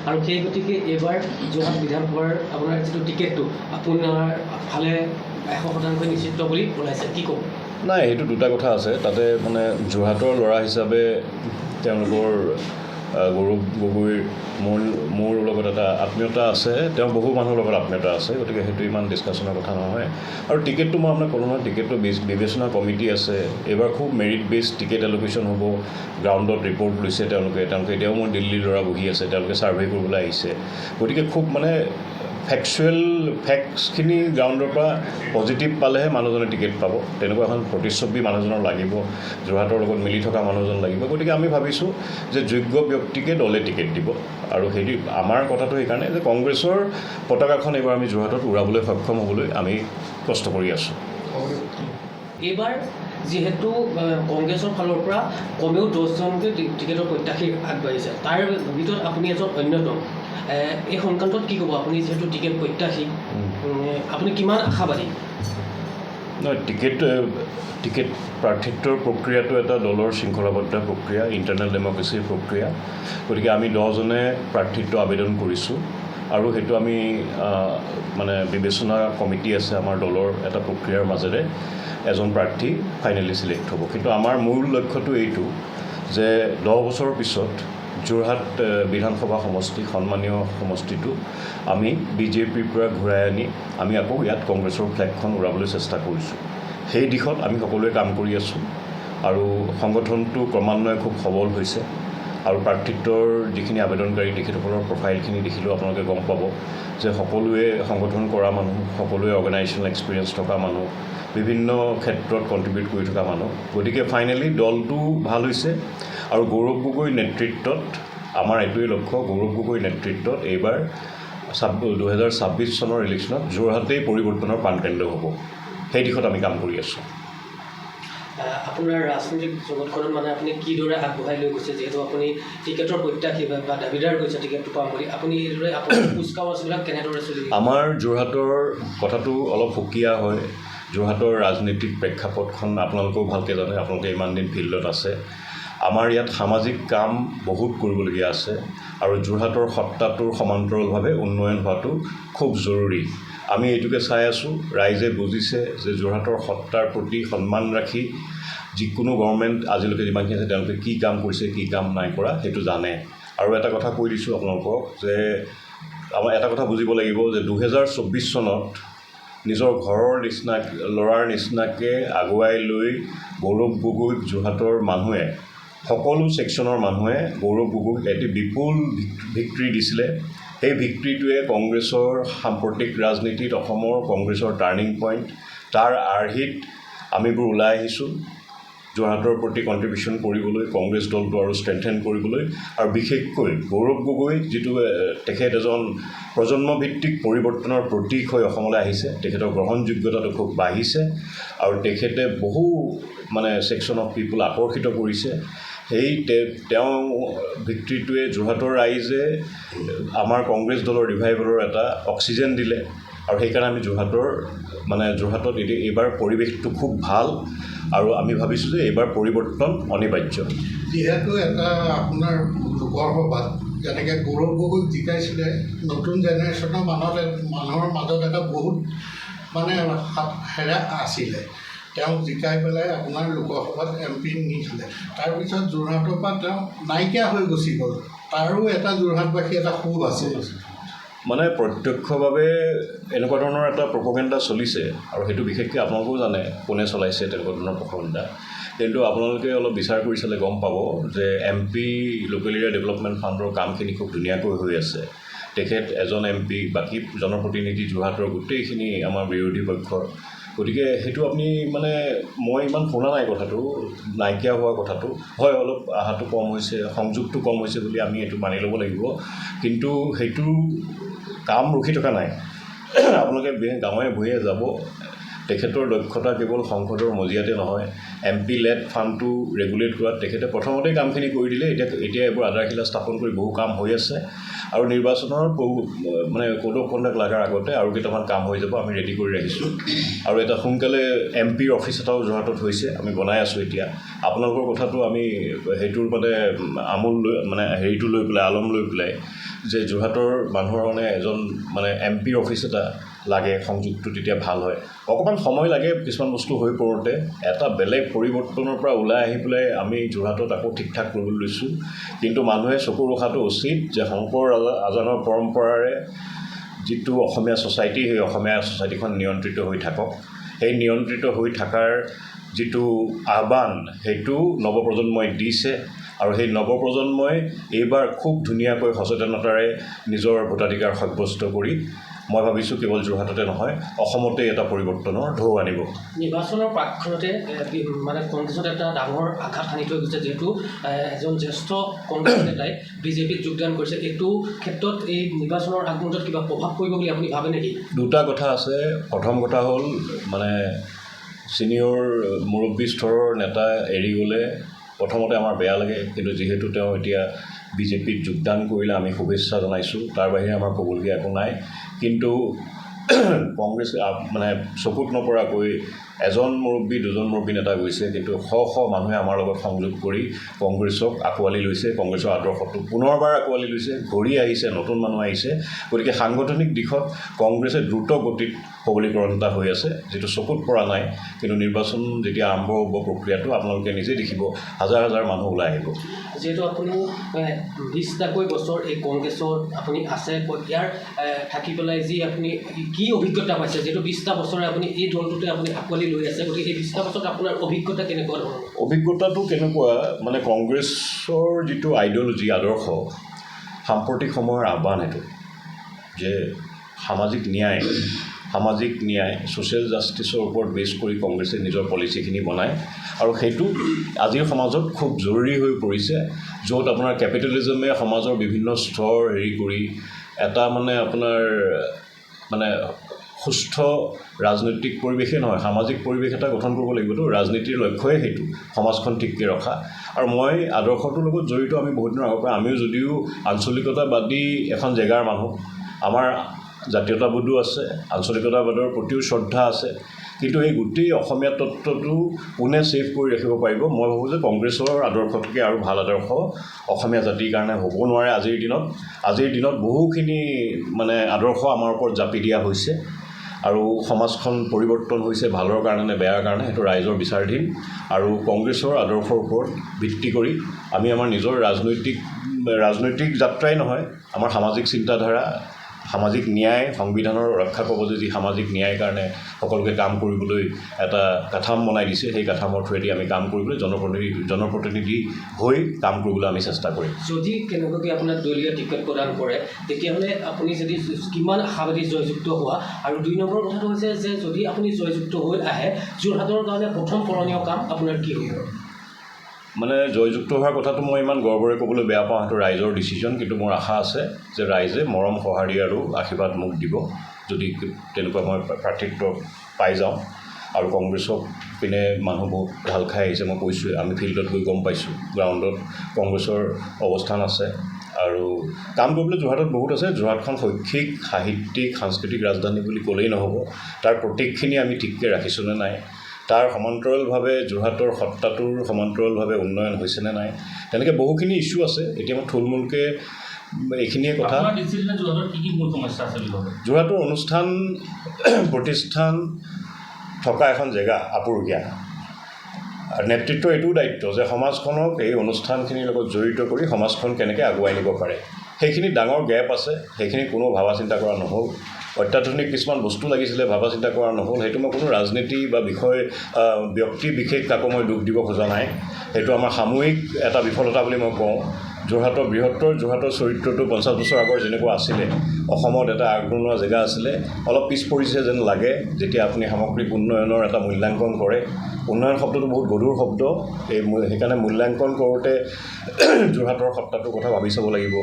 আৰু সেই গতিকে এইবাৰ যোৰহাট বিধানসভাৰ আপোনাৰ যিটো টিকেটটো আপোনাৰ ফালে 100% নিশ্চিত বুলি ওলাইছে, কি ক'ব? নাই, এইটো দুটা কথা আছে তাতে। মানে যোৰহাটৰ ল'ৰা হিচাপে তেওঁলোকৰ গৌৰৱ গগৈৰ মোৰ লগত এটা আত্মীয়তা আছে, তেওঁ বহু মানুহৰ লগত আত্মীয়তা আছে, গতিকে সেইটো ইমান ডিছকাশ্যনৰ কথা নহয়। আৰু টিকেটটো মই আপোনাক ক'লোঁ নহয়, টিকেটটো বিবেচনা কমিটি আছে। এইবাৰ খুব মেৰিট বেছ টিকেট এল'কেশ্যন হ'ব। গ্ৰাউণ্ডত ৰিপৰ্ট লৈছে তেওঁলোকে এতিয়াও মোৰ দিল্লীৰ ল'ৰা বহি আছে, তেওঁলোকে ছাৰ্ভে কৰিবলৈ আহিছে। গতিকে খুব মানে ফেক্টছখিনি গ্ৰাউণ্ডৰ পৰা পজিটিভ পালেহে মানুহজনে টিকেট পাব। তেনেকুৱা এখন প্ৰতিচ্ছবি মানুহজনৰ লাগিব, যোৰহাটৰ লগত মিলি থকা মানুহজন লাগিব। গতিকে আমি ভাবিছোঁ যে যোগ্য ব্যক্তিকে দলে টিকেট দিব। আৰু সেইটো আমাৰ কথাটো সেইকাৰণে যে কংগ্ৰেছৰ পতাকাখন এইবাৰ আমি যোৰহাটত উৰাবলৈ সক্ষম হ'বলৈ আমি কষ্ট কৰি আছোঁ। এইবাৰ যিহেতু কংগ্ৰেছৰ ফালৰ পৰা কমেও 10জনকৈ টিকেটৰ প্ৰত্যাশী আগবাঢ়িছে, তাৰ ভিতৰত আপুনি এজন অন্যতম। এই সংক্ৰান্তত কি ক'ব? আপুনি যিহেতু টিকেট প্ৰত্যাশী, আপুনি কিমান আশাবাদী? নহয়, টিকেট প্ৰাৰ্থিত্বৰ প্ৰক্ৰিয়াটো এটা দলৰ শৃংখলাবদ্ধ প্ৰক্ৰিয়া, ইণ্টাৰনেল ডেম'ক্ৰেচিৰ প্ৰক্ৰিয়া। গতিকে আমি 10জনে প্ৰাৰ্থিত্ব আবেদন কৰিছোঁ আৰু সেইটো আমি মানে বিবেচনা কমিটি আছে আমাৰ দলৰ এটা প্ৰক্ৰিয়াৰ মাজেৰে এজন প্ৰাৰ্থী ফাইনেলি ছিলেক্ট হ'ব। কিন্তু আমাৰ মূল লক্ষ্যটো এইটো যে 10 বছৰৰ পিছত যোৰহাট বিধানসভা সমষ্টি, সন্মানীয় সমষ্টিটো আমি বিজেপিৰ পৰা ঘূৰাই আনি আমি আকৌ ইয়াত কংগ্ৰেছৰ ফ্লেগখন উৰাবলৈ চেষ্টা কৰিছোঁ। সেই দিশত আমি সকলোৱে কাম কৰি আছোঁ আৰু সংগঠনটো ক্ৰমান্বয়ে খুব সবল হৈছে। আৰু প্ৰাৰ্থিত্বৰ যিখিনি আবেদনকাৰী তেখেতসকলৰ প্ৰফাইলখিনি দেখিলেও আপোনালোকে গম পাব যে সকলোৱে সংগঠন কৰা মানুহ, সকলোৱে অৰ্গেনাইজেশ্যনেল এক্সপিৰিয়েঞ্চ থকা মানুহ, বিভিন্ন ক্ষেত্ৰত কণ্ট্ৰিবিউট কৰি থকা মানুহ। গতিকে ফাইনেলি দলটো ভাল হৈছে আৰু গৌৰৱ গগৈৰ নেতৃত্বত আমাৰ এইটোৱেই লক্ষ্য, গৌৰৱ গগৈৰ নেতৃত্বত এইবাৰ 2026 চনৰ ইলেকশ্যনত যোৰহাটেই পৰিৱৰ্তনৰ প্ৰাণকেন্দ্ৰ হ'ব। সেই দিশত আমি কাম কৰি আছোঁ। আপোনাৰ ৰাজনৈতিক জগতখনত মানে আপুনি কিদৰে আগবঢ়াই লৈ গৈছে? যিহেতু আপুনি টিকেটৰ প্ৰত্যাশী বা দাবীদাৰ কৈছে টিকেটটো পাম বুলি, আপুনি এইদৰে আপোনাৰ কুচকাৱাজবিলাক কেনেদৰে চলিব? আমাৰ যোৰহাটৰ কথাটো অলপ সুকীয়া হয়। যোৰহাটৰ ৰাজনীতিক প্ৰেক্ষাপটখন আপোনালোকেও ভালকৈ জানে, আপোনালোকে ইমান দিন ফিল্ডত আছে। আমাৰ ইয়াত সামাজিক কাম বহুত কৰিবলগীয়া আছে আৰু যোৰহাটৰ সত্তাটোৰ সমান্তৰালভাৱে উন্নয়ন হোৱাটো খুব জৰুৰী। আমি এইটোকে চাই আছোঁ, ৰাইজে বুজিছে যে যোৰহাটৰ সত্তাৰ প্ৰতি সন্মান ৰাখি যিকোনো গভৰ্ণমেণ্ট আজিলৈকে যিমানখিনি আছে তেওঁলোকে কি কাম কৰিছে, কি কাম নাই কৰা সেইটো জানে। আৰু এটা কথা কৈ দিছোঁ আপোনালোকক যে আমাৰ এটা কথা বুজিব লাগিব যে 2024 চনত নিজৰ ঘৰৰ ল'ৰাৰ নিচিনাকৈ আগুৱাই লৈ গৌৰৱ গগৈক যোৰহাটৰ মানুহে, সকলো ছেকশ্যনৰ মানুহে গৌৰৱ গগৈক এটি বিপুল ভিক্টৰী দিছিলে। সেই ভিক্টৰীটোৱে কংগ্ৰেছৰ সাম্প্ৰতিক ৰাজনীতিত অসমৰ কংগ্ৰেছৰ টাৰ্ণিং পইণ্ট। তাৰ আৰ্হিত আমিবোৰ ওলাই আহিছোঁ যোৰহাটৰ প্ৰতি কণ্ট্ৰিবিউশ্যন কৰিবলৈ, কংগ্ৰেছ দলটো আৰু ষ্ট্ৰেংথেন কৰিবলৈ। আৰু বিশেষকৈ গৌৰৱ গগৈ যিটো তেখেত এজন প্ৰজন্মভিত্তিক পৰিৱৰ্তনৰ প্ৰতীক হৈ অসমলৈ আহিছে, তেখেতৰ গ্ৰহণযোগ্যতাটো খুব বাঢ়িছে আৰু তেখেতে বহু মানে ছেকশ্যন অফ পিপুল আকৰ্ষিত কৰিছে। সেই তেওঁ ভিক্টৰীটোৱে যোৰহাটৰ ৰাইজে আমাৰ কংগ্ৰেছ দলৰ ৰিভাইভেলৰ এটা অক্সিজেন দিলে আৰু সেইকাৰণে আমি যোৰহাটত এইবাৰ পৰিৱেশটো খুব ভাল আৰু আমি ভাবিছোঁ যে এইবাৰ পৰিৱৰ্তন অনিবাৰ্য। যিহেতু এটা আপোনাৰ লোকৰ সভাত যেনেকৈ গৌৰৱ গগৈক জিকাইছিলে, নতুন জেনেৰেশ্যনৰ মানুহৰ মাজত এটা বহুত মানে হেৰা আছিলে। তেওঁক জিকাই পেলাই আপোনাৰ লোকসভাত MP নিছিলে। তাৰপিছত যোৰহাটৰ পৰা তেওঁ নাইকিয়া হৈ গুচি গ'ল। তাৰো এটা যোৰহাটবাসী এটা ক্ষোভ আছে। মানে প্ৰত্যক্ষভাৱে এনেকুৱা ধৰণৰ এটা প্ৰপগেণ্ডা চলিছে আৰু সেইটো বিশেষকৈ আপোনালোকেও জানে কোনে চলাইছে তেনেকুৱা ধৰণৰ প্ৰপগেণ্ডা। কিন্তু আপোনালোকে অলপ বিচাৰ কৰি চালে গম পাব যে MP লোকেল এৰিয়া ডেভেলপমেণ্ট ফাণ্ডৰ কামখিনি খুব ধুনীয়াকৈ হৈ আছে। তেখেত এজন MP, বাকী জনপ্ৰতিনিধি যোৰহাটৰ গোটেইখিনি আমাৰ বিৰোধী পক্ষৰ। গতিকে সেইটো আপুনি মানে মই ইমান শুনা নাই কথাটো, নাইকিয়া হোৱা কথাটো। হয়, অলপ আহাটো কম হৈছে, সংযোগটো কম হৈছে বুলি আমি এইটো মানি ল'ব লাগিব। কিন্তু সেইটো কাম ৰখি থকা নাই। আপোনালোকে গাঁৱে ভূঞে যাব, তেখেতৰ দক্ষতা কেৱল সংসদৰ মজিয়াতে নহয়, MP লেড ফাণ্ডটো ৰেগুলেট কৰাত তেখেতে প্ৰথমতেই কামখিনি কৰি দিলে। এতিয়া এইবোৰ আধাৰশিলা স্থাপন কৰি বহু কাম হৈ আছে আৰু নিৰ্বাচনৰ মানে ক'ড অফ কণ্ডাক্ট লগাৰ আগতে আৰু কেইটামান কাম হৈ যাব, আমি ৰেডি কৰি ৰাখিছোঁ। আৰু এটা সোনকালে MPৰ অফিচ এটাও যোৰহাটত হৈছে, আমি বনাই আছোঁ এতিয়া। আপোনালোকৰ কথাটো আমি সেইটোৰ হেৰিটো লৈ পেলাই আলম লৈ পেলাই যে যোৰহাটৰ মানুহৰ এজন MPৰ অফিচ এটা লাগে, সংযোগটো তেতিয়া ভাল হয়। অকণমান সময় লাগে কিছুমান বস্তু হৈ পৰোঁতে, এটা বেলেগ পৰিৱৰ্তনৰ পৰা ওলাই আহি পেলাই আমি যোৰহাটত আকৌ ঠিক ঠাক কৰিবলৈ লৈছোঁ। কিন্তু মানুহে চকু ৰখাটো উচিত যে শংকৰ আজানৰ পৰম্পৰাৰে যিটো অসমীয়া ছ'চাইটি, সেই অসমীয়া ছ'চাইটিখন নিয়ন্ত্ৰিত হৈ থাকক। সেই নিয়ন্ত্ৰিত হৈ থকাৰ যিটো আহ্বান, সেইটো নৱপ্ৰজন্মই দিছে আৰু সেই নৱপ্ৰজন্মই এইবাৰ খুব ধুনীয়াকৈ সচেতনতাৰে নিজৰ ভোটাধিকাৰ সাব্যস্ত কৰি মই ভাবিছোঁ কেৱল যোৰহাটতে নহয়, অসমতে এটা পৰিৱৰ্তনৰ ঢৌ আনিব। নিৰ্বাচনৰ প্ৰাক্ষণতে কংগ্ৰেছত এটা ডাঙৰ আঘাত সানি থৈ গৈছে, যিহেতু এজন জ্যেষ্ঠ কংগ্ৰেছ নেতাই BJPত যোগদান কৰিছে। এইটো ক্ষেত্ৰত এই নিৰ্বাচনৰ আগমুহূৰ্তত কিবা প্ৰভাৱ পৰিব বুলি আপুনি ভাবে নেকি? দুটা কথা আছে। প্ৰথম কথা হ'ল ছিনিয়ৰ মুৰব্বী স্তৰৰ নেতা এৰি গ'লে প্ৰথমতে আমাৰ বেয়া লাগে, কিন্তু যিহেতু তেওঁ এতিয়া BJPত যোগদান কৰিলে আমি শুভেচ্ছা জনাইছোঁ, তাৰ বাহিৰে আমাৰ ক'বলগীয়া একো নাই। কিন্তু কংগ্ৰেছ চকুত নপৰাকৈ এজন মুৰব্বী দুজন মুৰব্বী নেতা গৈছে, কিন্তু শ মানুহে আমাৰ লগত সংযোগ কৰি কংগ্ৰেছক আঁকোৱালি লৈছে, কংগ্ৰেছৰ আদৰ্শটো পুনৰবাৰ আঁকোৱালি লৈছে, ঘূৰি আহিছে, নতুন মানুহ আহিছে। গতিকে সাংগঠনিক দিশত কংগ্ৰেছে দ্ৰুত গতিত সবলীকৰণ এটা হৈ আছে, যিটো চকুত পৰা নাই। কিন্তু নিৰ্বাচন যেতিয়া আৰম্ভ হ'ব প্ৰক্ৰিয়াটো আপোনালোকে নিজেই দেখিব, হাজাৰ হাজাৰ মানুহ ওলাই আহিব। যিহেতু আপুনি 20টাকৈ বছৰ এই কংগ্ৰেছত আপুনি আছে, ইয়াৰ থাকি পেলাই যি আপুনি কি অভিজ্ঞতা পাইছে? যিহেতু 20টা বছৰে আপুনি এই দলটোতে আপুনি আঁকোৱালি লৈ আছে, গতিকে এই 20টা বছৰত আপোনাৰ অভিজ্ঞতা কেনেকুৱা ধৰণৰ? অভিজ্ঞতাটো কেনেকুৱা কংগ্ৰেছৰ যিটো আইডিঅ'লজি, আদৰ্শ, সাম্প্ৰতিক সময়ৰ আহ্বান এইটো যে সামাজিক ন্যায় ছ'চিয়েল জাষ্টিছৰ ওপৰত বেছ কৰি কংগ্ৰেছে নিজৰ পলিচিখিনি বনায় আৰু সেইটো আজিৰ সমাজত খুব জৰুৰী হৈ পৰিছে, য'ত আপোনাৰ কেপিটেলিজমে সমাজৰ বিভিন্ন স্তৰ হেৰি কৰি এটা আপোনাৰ সুস্থ ৰাজনৈতিক পৰিৱেশেই নহয়, সামাজিক পৰিৱেশ এটা গঠন কৰিব লাগিবতো। ৰাজনীতিৰ লক্ষ্যই সেইটো, সমাজখন ঠিককৈ ৰখা। আৰু মই আদৰ্শটোৰ লগত জড়িত, আমি বহুত দিনৰ আগৰ পৰা, আমিও যদিও আঞ্চলিকতাবাদী এখন জেগাৰ মানুহ, আমাৰ জাতীয়তাবোধো আছে, আঞ্চলিকতাবাদৰ প্ৰতিও শ্ৰদ্ধা আছে, কিন্তু এই গোটেই অসমীয়া তত্ত্বটো কোনে ছেভ কৰি ৰাখিব পাৰিব? মই ভাবোঁ যে কংগ্ৰেছৰ আদৰ্শতকৈ আৰু ভাল আদৰ্শ অসমীয়া জাতিৰ কাৰণে হ'ব নোৱাৰে। আজিৰ দিনত বহুখিনি আদৰ্শ আমাৰ ওপৰত জাপি দিয়া হৈছে আৰু সমাজখন পৰিৱৰ্তন হৈছে ভালৰ কাৰণে নে বেয়াৰ কাৰণে, সেইটো ৰাইজৰ বিচাৰাধীন। আৰু কংগ্ৰেছৰ আদৰ্শৰ ওপৰত ভিত্তি কৰি আমি আমাৰ নিজৰ ৰাজনৈতিক যাত্ৰাই নহয়, আমাৰ সামাজিক চিন্তাধাৰা, সামাজিক ন্যায়, সংবিধানৰ ৰক্ষা কবচে যি সামাজিক ন্যায়ৰ কাৰণে সকলোকে কাম কৰিবলৈ এটা কাঠাম বনাই দিছে, সেই কাঠামৰ থ্ৰুৱেদি আমি কাম কৰিবলৈ জনপ্ৰতিনিধি হৈ কাম কৰিবলৈ আমি চেষ্টা কৰিম। যদি কেনেবাকৈ আপোনাক দলীয় টিকট প্ৰদান কৰে, তেতিয়াহ'লে আপুনি যদি কিমান আশাবাদী জয়যুক্ত হোৱা? আৰু 2 নম্বৰ কথাটো হৈছে যে যদি আপুনি জয়যুক্ত হৈ আহে, যোৰহাটৰ কাৰণে প্ৰথম কৰণীয় কাম আপোনাৰ কি হ'ব? জয়যুক্ত হোৱাৰ কথাটো মই ইমান গৰ্বৰে ক'বলৈ বেয়া পাওঁ, সেইটো ৰাইজৰ ডিচিশ্যন। কিন্তু মোৰ আশা আছে যে ৰাইজে মৰম সঁহাৰি আৰু আশীৰ্বাদ মোক দিব, যদি তেনেকুৱা মই প্ৰাৰ্থিত্ব পাই যাওঁ। আৰু কংগ্ৰেছক পিনে মানুহ বহুত ঢাল খাই আহিছে, মই কৈছোঁ, আমি ফিল্ডত গৈ গম পাইছোঁ, গ্ৰাউণ্ডত কংগ্ৰেছৰ অৱস্থান আছে আৰু কাম কৰিবলৈ যোৰহাটত বহুত আছে। যোৰহাটখন শৈক্ষিক, সাহিত্যিক, সাংস্কৃতিক ৰাজধানী বুলি ক'লেই নহ'ব, তাৰ প্ৰতীকখিনি আমি ঠিককৈ ৰাখিছোঁনে নাই, তাৰ সমান্তৰালভাৱে যোৰহাটৰ সত্তাটোৰ সমান্তৰালভাৱে উন্নয়ন হৈছেনে নাই, তেনেকৈ বহুখিনি ইছ্যু আছে। এতিয়া মই থুলমূলকৈ এইখিনিয়ে কথা। যোৰহাটৰ অনুষ্ঠান প্ৰতিষ্ঠান থকা এখন জেগা আপুৰুগীয়া। নেতৃত্বৰ এইটোও দায়িত্ব যে সমাজখনক এই অনুষ্ঠানখিনিৰ লগত জড়িত কৰি সমাজখন কেনেকৈ আগুৱাই নিব পাৰে। সেইখিনি ডাঙৰ গেপ আছে, সেইখিনি কোনো ভাবা চিন্তা কৰা নহ'ল। অত্যাধুনিক কিছুমান বস্তু লাগিছিলে, ভাবা চিন্তা কৰা নহ'ল। সেইটো মই কোনো ৰাজনীতি বা ব্যক্তি বিশেষ কাকো মই দুখ দিব খোজা নাই, সেইটো আমাৰ সামূহিক এটা বিফলতা বুলি মই কওঁ। যোৰহাটৰ চৰিত্ৰটো 50 বছৰ আগৰ যেনেকুৱা আছিলে, অসমত এটা আগবঢ়োৱা জেগা আছিলে, অলপ পিছ পৰিছে যেন লাগে যেতিয়া আপুনি সামগ্ৰিক উন্নয়নৰ এটা মূল্যাংকন কৰে। উন্নয়ন শব্দটো বহুত গধুৰ শব্দ, সেইকাৰণে মূল্যাংকন কৰোঁতে যোৰহাটৰ সত্তাটোৰ কথা ভাবি চাব লাগিব।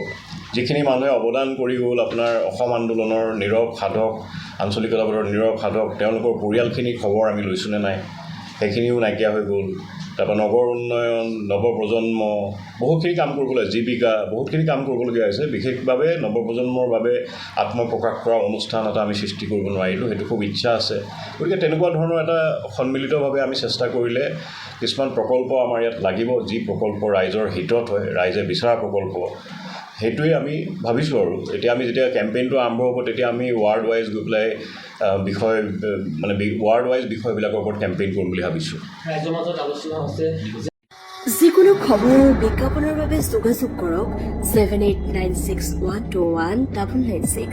যিখিনি মানুহে অৱদান কৰি গ'ল, আপোনাৰ অসম আন্দোলনৰ নীৰৱ সাধক, আঞ্চলিকতাবাদৰ নীৰৱ সাধক, তেওঁলোকৰ পৰিয়ালখিনিৰ খবৰ আমি লৈছোঁনে নাই, সেইখিনিও নাইকিয়া হৈ গ'ল। তাৰপৰা নগৰ উন্নয়ন, নৱপ্ৰজন্ম, বহুতখিনি কাম কৰিবলৈ, জীৱিকা, বহুতখিনি কাম কৰিবলগীয়া হৈছে। বিশেষভাৱে নৱপ্ৰজন্মৰ বাবে আত্মপ্ৰকাশ কৰা অনুষ্ঠান এটা আমি সৃষ্টি কৰিব নোৱাৰিলোঁ, সেইটো খুব ইচ্ছা আছে। গতিকে তেনেকুৱা ধৰণৰ এটা সন্মিলিতভাৱে আমি চেষ্টা কৰিলে কিছুমান প্ৰকল্প আমাৰ ইয়াত লাগিব, যি প্ৰকল্প ৰাইজৰ হিতত হয়, ৰাইজে বিচৰা প্ৰকল্প, সেইটোৱে আমি ভাবিছোঁ। আৰু এতিয়া আমি যেতিয়া কেম্পেইনটো আৰম্ভ হ'ব, তেতিয়া আমি ৱাৰ্ড ৱাইজ গৈ পেলাই ৱাৰ্ড ৱাইজ বিষয়বিলাকৰ ওপৰত কেম্পেইন কৰিম বুলি ভাবিছোঁ। ৰাইজৰ মাজত আলোচনা হৈছে। যিকোনো খবৰ আৰু বিজ্ঞাপনৰ বাবে যোগাযোগ কৰক 7896121996।